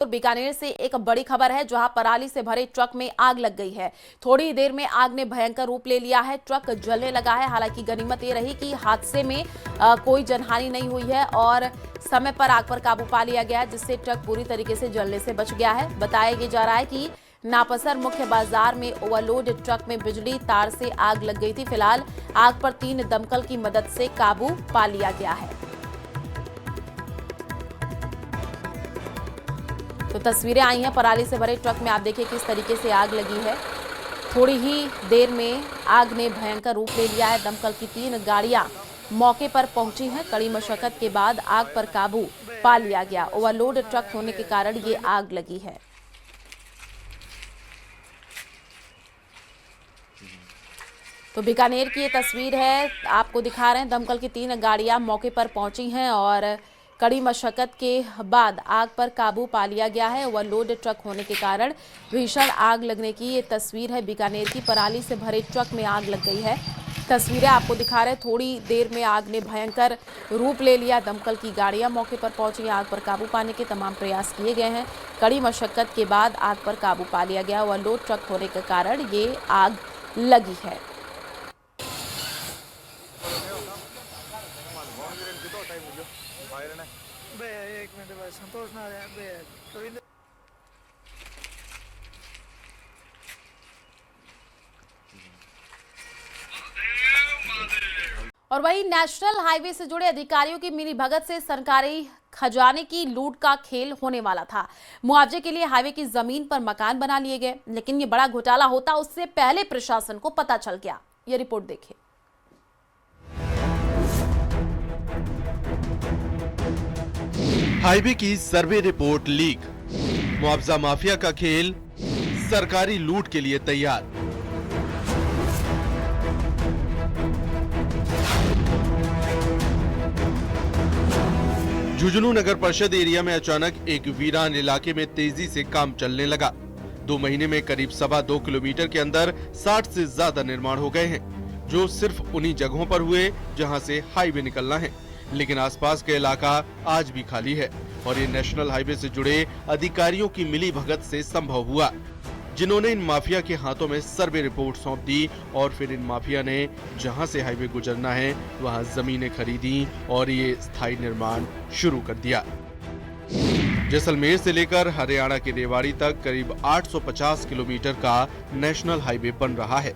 तो बीकानेर से एक बड़ी खबर है, जहां पराली से भरे ट्रक में आग लग गई है। थोड़ी देर में आग ने भयंकर रूप ले लिया है, ट्रक जलने लगा है। हालांकि गनीमत ये रही कि हादसे में कोई जनहानि नहीं हुई है और समय पर आग पर काबू पा लिया गया, जिससे ट्रक पूरी तरीके से जलने से बच गया है। बताया जा रहा है कि नापसर मुख्य बाजार में ओवरलोड ट्रक में बिजली तार से आग लग गई थी। फिलहाल आग पर 3 दमकल की मदद से काबू पा लिया गया है। तो तस्वीरें आई हैं पराली से भरे ट्रक में। आप देखिए किस तरीके से आग लगी है। थोड़ी ही देर में आग ने भयंकर रूप ले लिया है। दमकल की 3 गाड़ियां मौके पर पहुंची हैं। कड़ी मशक्कत के बाद आग पर काबू पा लिया गया। ओवरलोड ट्रक होने के कारण ये आग लगी है। तो बीकानेर की ये तस्वीर है, आपको दिखा रहे हैं। दमकल की 3 गाड़ियां मौके पर पहुंची हैं और कड़ी मशक्कत के बाद आग पर काबू पा लिया गया है। ओवरलोड ट्रक होने के कारण भीषण आग लगने की ये तस्वीर है। बीकानेर की पराली से भरे ट्रक में आग लग गई है। तस्वीरें आपको दिखा रहे हैं। थोड़ी देर में आग ने भयंकर रूप ले लिया। दमकल की गाड़ियां मौके पर पहुंची। आग पर काबू पाने के तमाम प्रयास किए गए हैं। कड़ी मशक्कत के बाद आग पर काबू पा लिया गया। ओवरलोड ट्रक होने के कारण ये आग लगी है। एक मिनट भाई, संतोष ना और वहीं नेशनल हाईवे से जुड़े अधिकारियों की मिलीभगत से सरकारी खजाने की लूट का खेल होने वाला था। मुआवजे के लिए हाईवे की जमीन पर मकान बना लिए गए, लेकिन ये बड़ा घोटाला होता उससे पहले प्रशासन को पता चल गया। ये रिपोर्ट देखिए। हाईवे की सर्वे रिपोर्ट लीक, मुआवजा माफिया का खेल सरकारी लूट के लिए तैयार। झुंझुनू नगर परिषद एरिया में अचानक एक वीरान इलाके में तेजी से काम चलने लगा। 2 महीने में करीब 2.25 किलोमीटर के अंदर 60 से ज्यादा निर्माण हो गए हैं, जो सिर्फ उन्हीं जगहों पर हुए जहां से हाईवे निकलना है। लेकिन आसपास का इलाका आज भी खाली है और ये नेशनल हाईवे से जुड़े अधिकारियों की मिलीभगत से संभव हुआ, जिन्होंने इन माफिया के हाथों में सर्वे रिपोर्ट सौंप दी और फिर इन माफिया ने जहां से हाईवे गुजरना है वहां जमीनें खरीदी और ये स्थायी निर्माण शुरू कर दिया। जैसलमेर से लेकर हरियाणा के रेवाड़ी तक करीब 850 किलोमीटर का नेशनल हाईवे बन रहा है,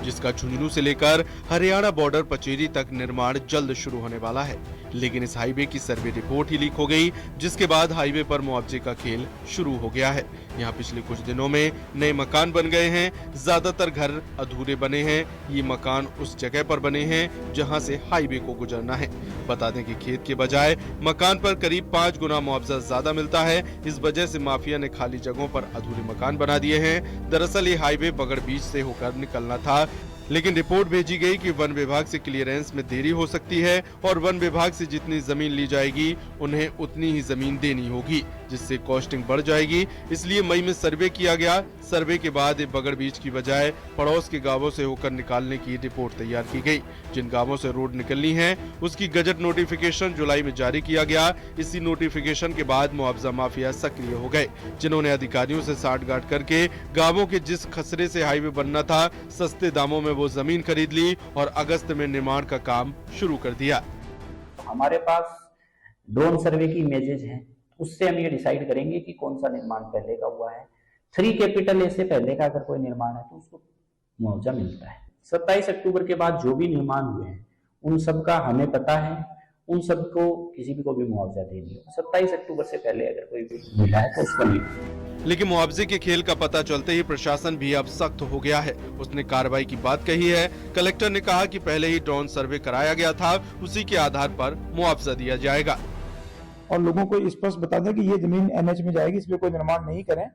जिसका झुंझुनू से लेकर हरियाणा बॉर्डर पचेरी तक निर्माण जल्द शुरू होने वाला है। लेकिन इस हाईवे की सर्वे रिपोर्ट ही लीक हो गई, जिसके बाद हाईवे पर मुआवजे का खेल शुरू हो गया है। यहाँ पिछले कुछ दिनों में नए मकान बन गए हैं, ज्यादातर घर अधूरे बने हैं। ये मकान उस जगह पर बने हैं जहाँ से हाईवे को गुजरना है। बता दें कि खेत के बजाय मकान पर करीब 5 गुना मुआवजा ज्यादा मिलता है। इस वजह से माफिया ने खाली जगहों पर अधूरे मकान बना दिए हैं। दरअसल ये हाईवे बगड़ बीच से होकर निकलना था, लेकिन रिपोर्ट भेजी गई कि वन विभाग से क्लियरेंस में देरी हो सकती है और वन विभाग से जितनी जमीन ली जाएगी उन्हें उतनी ही जमीन देनी होगी, जिससे कॉस्टिंग बढ़ जाएगी। इसलिए मई में सर्वे किया गया। सर्वे के बाद बगड़ बीच की बजाय पड़ोस के गांवों से होकर निकालने की रिपोर्ट तैयार की गई। जिन गांवों से रोड निकलनी है उसकी गजट नोटिफिकेशन जुलाई में जारी किया गया। इसी नोटिफिकेशन के बाद मुआवजा माफिया सक्रिय हो गए, जिन्होंने अधिकारियों से साठगांठ करके गांवों के जिस खसरे से हाईवे बनना था सस्ते दामों में वो जमीन खरीद ली और अगस्त में निर्माण का काम शुरू कर दिया। हमारे पास ड्रोन सर्वे की इमेजेस हैं, उससे हम ये डिसाइड करेंगे कि कौन सा निर्माण पहले का हुआ है। 3 कैपिटल ए से पहले का अगर कोई निर्माण है तो उसको मुआवजा मिलता है। 27 अक्टूबर के बाद जो भी निर्माण हुए हैं उन सब का हमें पता है, उन सबको किसी भी को भी मुआवजा देनी है। 27 अक्टूबर से पहले अगर कोई भी मिला है तो उसको नहीं। लेकिन मुआवजे के खेल का पता चलते ही प्रशासन भी अब सख्त हो गया है। उसने कार्रवाई की बात कही है। कलेक्टर ने कहा कि पहले ही ड्रोन सर्वे कराया गया था, उसी के आधार पर मुआवजा दिया जाएगा और लोगों को स्पष्ट बता दें कि ये जमीन एनएच में जाएगी, इसमें कोई निर्माण नहीं करें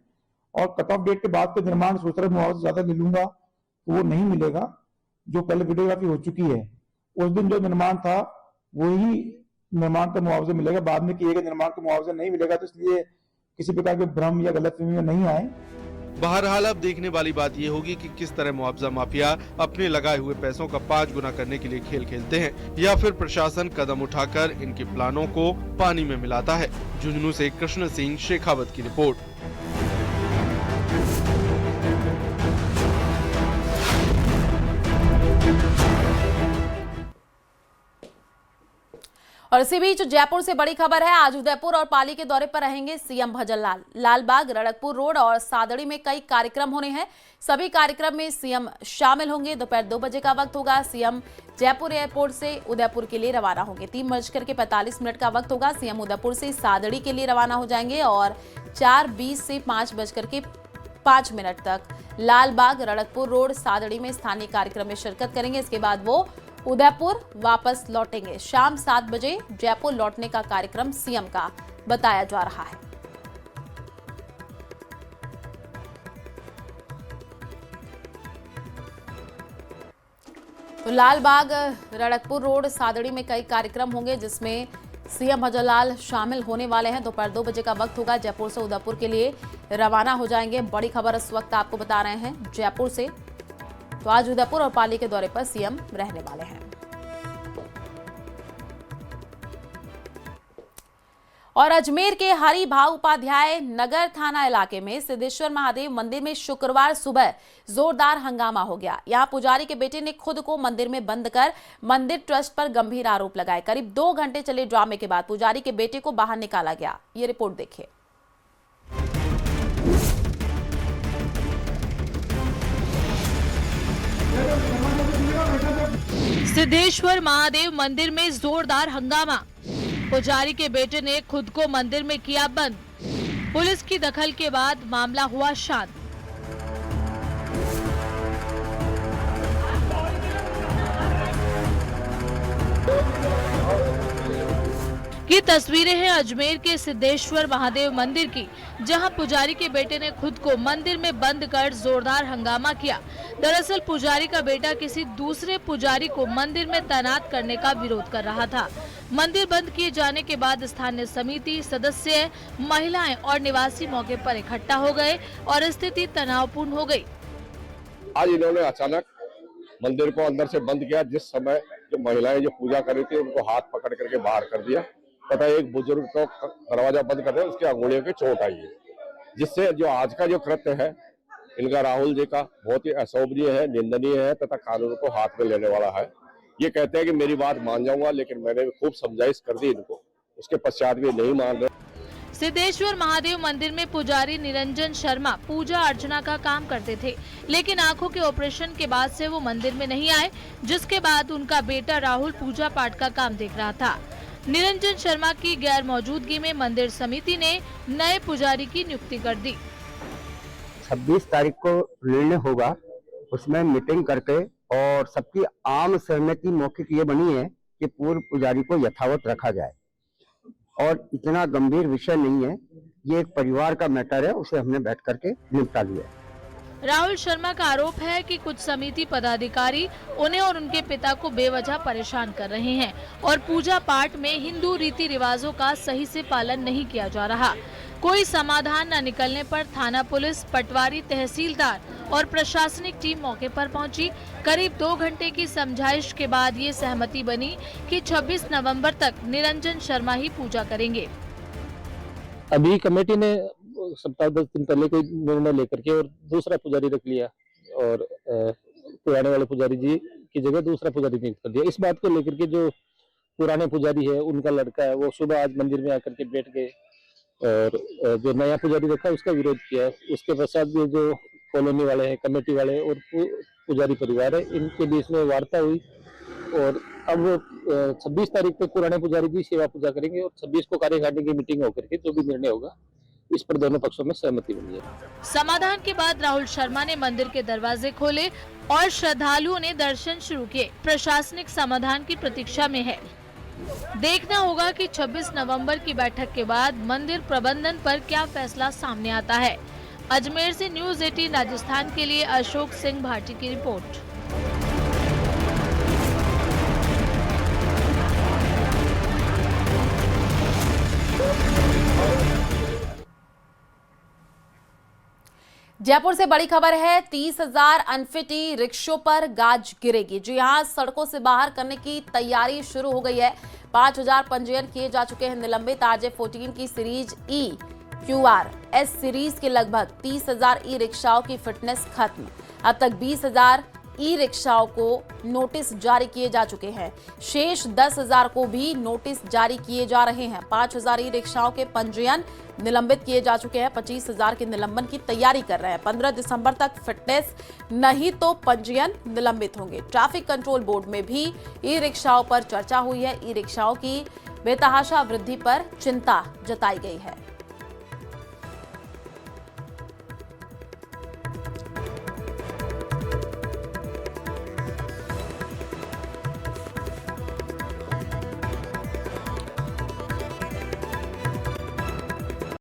और कट ऑफ डेट के बाद कोई निर्माण सोच रहे मुआवजा ज्यादा मिलूंगा तो वो नहीं मिलेगा। जो पहले वीडियोग्राफी हो चुकी है उस दिन जो निर्माण था वही निर्माण का मुआवजा मिलेगा, बाद में किए गए निर्माण का मुआवजा नहीं मिलेगा। तो इसलिए किसी प्रकार के भ्रम या गलतफहमी में नहीं आए। बहरहाल अब देखने वाली बात ये होगी कि किस तरह मुआवजा माफिया अपने लगाए हुए पैसों का 5 गुना करने के लिए खेल खेलते हैं या फिर प्रशासन कदम उठाकर इनके प्लानों को पानी में मिलाता है। झुंझुनू से कृष्ण सिंह शेखावत की रिपोर्ट। और इसी बीच जयपुर से बड़ी खबर है। आज उदयपुर और पाली के दौरे पर रहेंगे सीएम भजनलाल। लालबाग, रड़कपुर रोड और सादड़ी में कई कार्यक्रम होने हैं। सभी कार्यक्रम में सीएम शामिल होंगे। दोपहर 2 बजे का वक्त होगा। सीएम जयपुर एयरपोर्ट से उदयपुर के लिए रवाना होंगे। 3:45 का वक्त होगा। सीएम उदयपुर से सादड़ी के लिए रवाना हो जाएंगे और 4:20 से 5:05 तक लालबाग, रड़कपुर रोड, सादड़ी में स्थानीय कार्यक्रम में शिरकत करेंगे। इसके बाद वो उदयपुर वापस लौटेंगे। शाम 7 बजे जयपुर लौटने का कार्यक्रम सीएम का बताया जा रहा है। तो लालबाग, रड़कपुर रोड, सादड़ी में कई कार्यक्रम होंगे जिसमें सीएम भजनलाल शामिल होने वाले हैं। दोपहर 2 बजे का वक्त होगा। जयपुर से उदयपुर के लिए रवाना हो जाएंगे। बड़ी खबर इस वक्त आपको बता रहे हैं जयपुर से। तो आज उदयपुर और पाली के दौरे पर सीएम रहने वाले हैं। और अजमेर के हरि भाव उपाध्याय नगर थाना इलाके में सिद्धेश्वर महादेव मंदिर में शुक्रवार सुबह जोरदार हंगामा हो गया। यहां पुजारी के बेटे ने खुद को मंदिर में बंद कर मंदिर ट्रस्ट पर गंभीर आरोप लगाए। करीब 2 घंटे चले ड्रामे के बाद पुजारी के बेटे को बाहर निकाला गया। ये रिपोर्ट देखिए। सिद्धेश्वर महादेव मंदिर में जोरदार हंगामा। पुजारी के बेटे ने खुद को मंदिर में किया बंद। पुलिस की दखल के बाद मामला हुआ शांत। ये तस्वीरें हैं अजमेर के सिद्धेश्वर महादेव मंदिर की, जहां पुजारी के बेटे ने खुद को मंदिर में बंद कर जोरदार हंगामा किया। दरअसल पुजारी का बेटा किसी दूसरे पुजारी को मंदिर में तैनात करने का विरोध कर रहा था। मंदिर बंद किए जाने के बाद स्थानीय समिति सदस्य, महिलाएं और निवासी मौके पर इकट्ठा हो गए और स्थिति तनावपूर्ण हो गई। आज इन्होंने अचानक मंदिर को अंदर से बंद किया। जिस समय जो महिलाएं जो पूजा कर रही थी उनको हाथ पकड़ करके बाहर कर दिया तथा एक बुजुर्ग को दरवाजा बंद कर दिया। उसके अंगुलियों की चोट आई है, जिससे जो आज का जो कृत्य है इनका राहुल जी का बहुत ही अशोभनीय है, निंदनीय है तथा कानून को हाथ में लेने वाला है। ये कहते हैं कि मेरी बात मान जाऊंगा, लेकिन मैंने खूब समझाइश कर दी इनको, उसके पश्चात भी नहीं मान रहे। सिद्धेश्वर महादेव मंदिर में पुजारी निरंजन शर्मा पूजा अर्चना का काम करते थे, लेकिन आंखों के ऑपरेशन के बाद से वो मंदिर में नहीं आए, जिसके बाद उनका बेटा राहुल पूजा पाठ का काम देख रहा था। निरंजन शर्मा की गैर मौजूदगी में मंदिर समिति ने नए पुजारी की नियुक्ति कर दी। 26 तारीख को निर्णय होगा, उसमें मीटिंग करके और सबकी आम सहमति मौखिक ये बनी है कि पूर्व पुजारी को यथावत रखा जाए। और इतना गंभीर विषय नहीं है, ये एक परिवार का मैटर है, उसे हमने बैठ करके निपटा लिया है। राहुल शर्मा का आरोप है कि कुछ समिति पदाधिकारी उन्हें और उनके पिता को बेवजह परेशान कर रहे हैं और पूजा पाठ में हिंदू रीति रिवाजों का सही से पालन नहीं किया जा रहा। कोई समाधान न निकलने पर थाना पुलिस, पटवारी, तहसीलदार और प्रशासनिक टीम मौके पर पहुंची। करीब 2 घंटे की समझाइश के बाद ये सहमति बनी कि 26 नवंबर तक निरंजन शर्मा ही पूजा करेंगे। अभी कमेटी ने सप्ताह 10 दिन पहले कोई निर्णय लेकर के और दूसरा पुजारी रख लिया और पुराने वाले पुजारी जी की जगह दूसरा पुजारी नियुक्त कर दिया। इस बात को लेकर के जो पुराने पुजारी है उनका लड़का है वो सुबह आज मंदिर में आकर के बैठ गए और जो नया पुजारी रखा उसका विरोध किया। उसके पश्चात भी जो कॉलोनी वाले हैं, कमेटी वाले और पुजारी परिवार है, इनके बीच में वार्ता हुई और अब 26 तारीख तक पुराने पुजारी जी सेवा पूजा करेंगे और 26 को कार्यकारिणी की मीटिंग होकर के जो भी निर्णय होगा इस पर दोनों पक्षों में सहमति बनी है। समाधान के बाद राहुल शर्मा ने मंदिर के दरवाजे खोले और श्रद्धालुओं ने दर्शन शुरू किए। प्रशासनिक समाधान की प्रतीक्षा में है। देखना होगा कि 26 नवंबर की बैठक के बाद मंदिर प्रबंधन पर क्या फैसला सामने आता है। अजमेर से न्यूज़ 18 राजस्थान के लिए अशोक सिंह भाटी की रिपोर्ट। जयपुर से बड़ी खबर है। 30,000 अनफिट ई रिक्शों पर गाज गिरेगी। जी हां, सड़कों से बाहर करने की तैयारी शुरू हो गई है। 5,000 पंजीयन किए जा चुके हैं निलंबित। RJ14 की सीरीज ई QR S सीरीज के लगभग 30,000 ई रिक्शाओं की फिटनेस खत्म। अब तक 20,000 ई रिक्शाओं को नोटिस जारी किए जा चुके हैं। शेष 10,000 को भी नोटिस जारी किए जा रहे हैं। 5,000 ई रिक्शाओं के पंजीयन निलंबित किए जा चुके हैं। 25,000 के निलंबन की तैयारी कर रहे हैं। 15 दिसंबर तक फिटनेस नहीं तो पंजीयन निलंबित होंगे। ट्रैफिक कंट्रोल बोर्ड में भी ई रिक्शाओं पर चर्चा हुई है। ई रिक्शाओं की बेतहाशा वृद्धि पर चिंता जताई गई है।